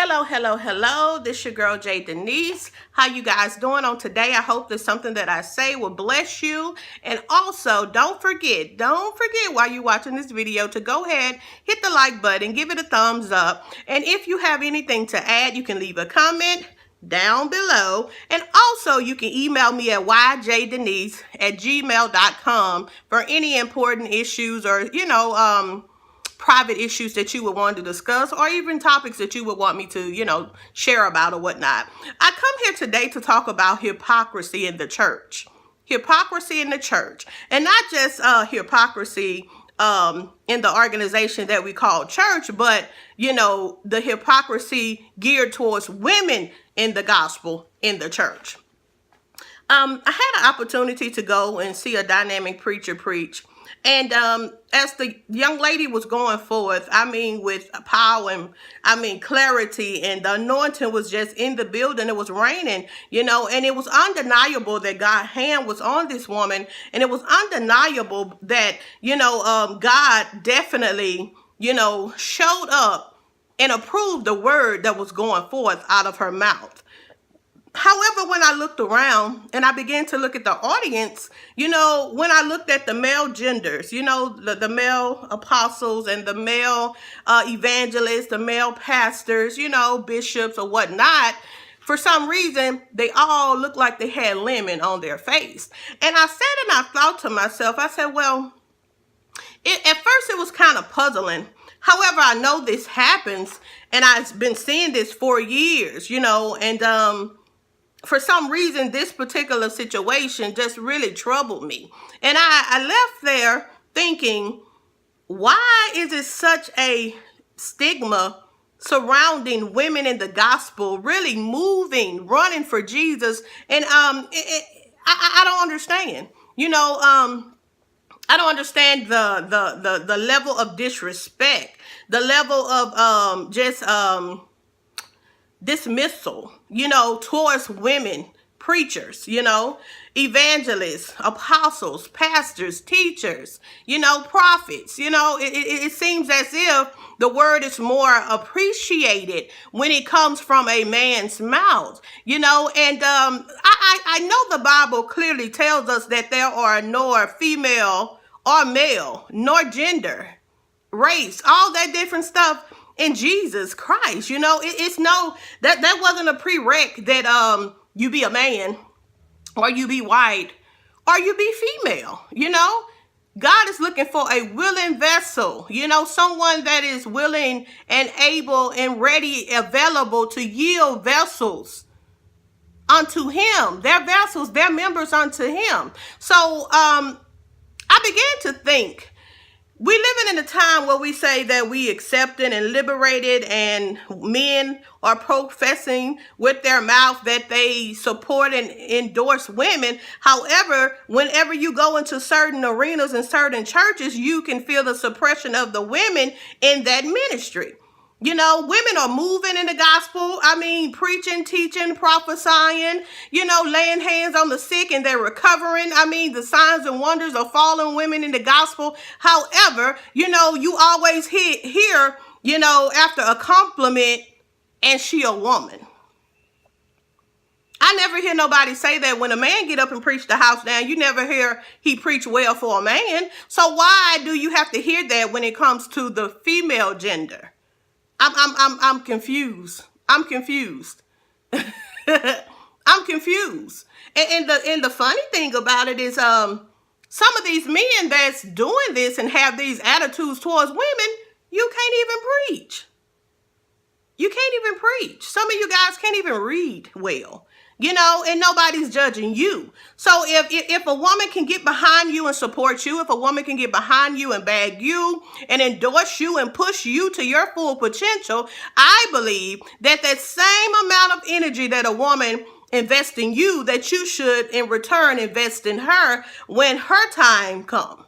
Hello. This your girl, J. Denise. How you guys doing on today? I hope that something that I say will bless you. And also, don't forget while you're watching this video to go ahead, hit the like button, give it a thumbs up. And if you have anything to add, you can leave a comment down below. And also, you can email me at yjdenise@gmail.com for any important issues or, private issues that you would want to discuss, or even topics that you would want me to, share about or whatnot. I come here today to talk about hypocrisy in the church. Hypocrisy in the church. And not just hypocrisy in the organization that we call church, but, the hypocrisy geared towards women in the gospel in the church. I had an opportunity to go and see a dynamic preacher preach. And as the young lady was going forth, with power and, clarity, and the anointing was just in the building. It was raining, and it was undeniable that God's hand was on this woman. And it was undeniable that, God definitely, showed up and approved the word that was going forth out of her mouth. However, when I looked around and I began to look at the audience, when I looked at the male genders, the male apostles and the male evangelists, the male pastors, bishops or whatnot, for some reason, they all looked like they had lemon on their face. And I said, and I thought to myself, I said, well, at first it was kind of puzzling. However, I know this happens, and I've been seeing this for years, and for some reason, this particular situation just really troubled me. And I left there thinking, why is it such a stigma surrounding women in the gospel, really moving, running for Jesus? And I don't understand. I don't understand the level of disrespect, the level of dismissal, towards women, preachers, evangelists, apostles, pastors, teachers, prophets. It seems as if the word is more appreciated when it comes from a man's mouth, and I know the Bible clearly tells us that there are nor female or male, nor gender, race, all that different stuff in Jesus Christ. It's no, that wasn't a prereq that you be a man or you be white or you be female. God is looking for a willing vessel, someone that is willing and able and ready, available to yield vessels unto him, their vessels, their members unto him. So I began to think, we living in a time where we say that we accepted and liberated, and men are professing with their mouth that they support and endorse women. However, whenever you go into certain arenas and certain churches, you can feel the suppression of the women in that ministry. Women are moving in the gospel. Preaching, teaching, prophesying, laying hands on the sick and they're recovering. The signs and wonders are following women in the gospel. However, you always hear, after a compliment, and she a woman. I never hear nobody say that when a man get up and preach the house down. You never hear he preach well for a man. So why do you have to hear that when it comes to the female gender? I'm confused. I'm confused. I'm confused. And the funny thing about it is, some of these men that's doing this and have these attitudes towards women, you can't even preach. You can't even preach. Some of you guys can't even read well. And nobody's judging you. So if a woman can get behind you and support you, if a woman can get behind you and bag you and endorse you and push you to your full potential, I believe that same amount of energy that a woman invests in you, that you should in return invest in her when her time comes.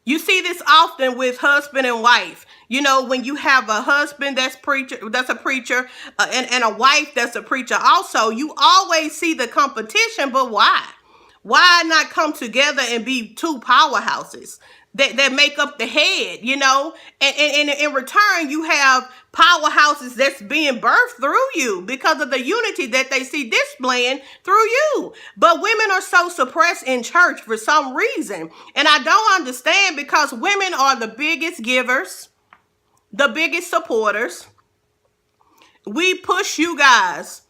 You see this often with husband and wife. When you have a husband that's a preacher, and a wife that's a preacher also, you always see the competition. But why? Why not come together and be two powerhouses? that make up the head, you know, and in return, you have powerhouses that's being birthed through you because of the unity that they see displaying through you. But women are so suppressed in church for some reason. And I don't understand, because women are the biggest givers, the biggest supporters. We push you guys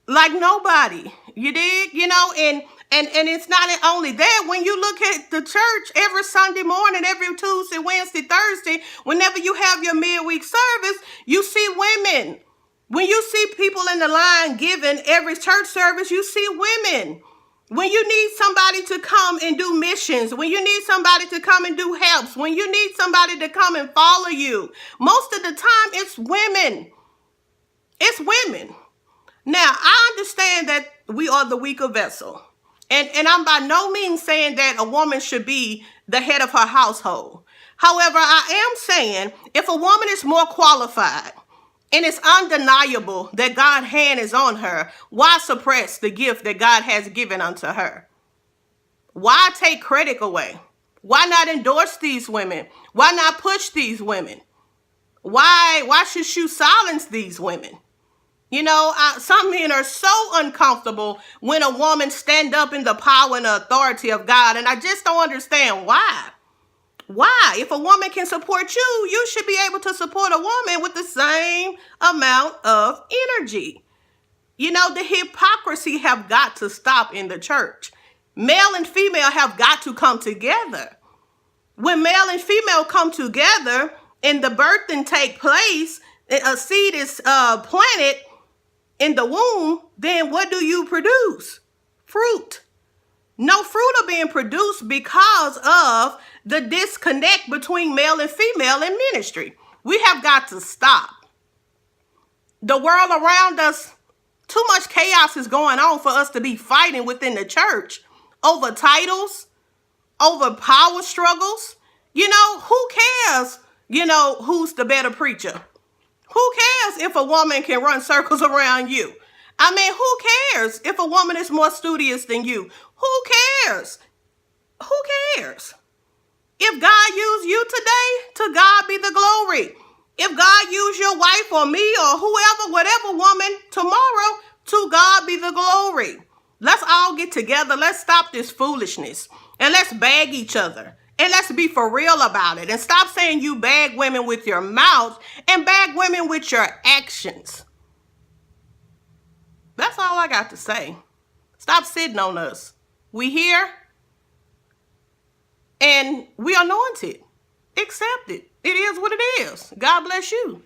like nobody. You dig? You know, and it's not only that. When you look at the church every Sunday morning, every Tuesday, Wednesday, Thursday, whenever you have your midweek service, you see women. When you see people in the line giving every church service, you see women. When you need somebody to come and do missions, when you need somebody to come and do helps, when you need somebody to come and follow you, most of the time it's women. It's women. Now, I understand that we are the weaker vessel. And I'm by no means saying that a woman should be the head of her household. However, I am saying if a woman is more qualified and it's undeniable that God's hand is on her, why suppress the gift that God has given unto her? Why take credit away? Why not endorse these women? Why not push these women? Why should you silence these women? You know, some men are so uncomfortable when a woman stand up in the power and the authority of God. And I just don't understand why. Why? If a woman can support you, you should be able to support a woman with the same amount of energy. You know, the hypocrisy have got to stop in the church. Male and female have got to come together. When male and female come together and the birthing take place, a seed is planted in the womb, then what do you produce? Fruit. No fruit are being produced because of the disconnect between male and female in ministry. We have got to stop. The world around us, too much chaos is going on for us to be fighting within the church over titles, over power struggles. You know, who cares, you know, who's the better preacher? Who cares if a woman can run circles around you? I mean, who cares if a woman is more studious than you? Who cares? Who cares? If God used you today, to God be the glory. If God used your wife or me or whoever, whatever woman tomorrow, to God be the glory. Let's all get together. Let's stop this foolishness and let's bag each other. And let's be for real about it. And stop saying you bag women with your mouth and bag women with your actions. That's all I got to say. Stop sitting on us. We here and we anointed. Accept it. It is what it is. God bless you.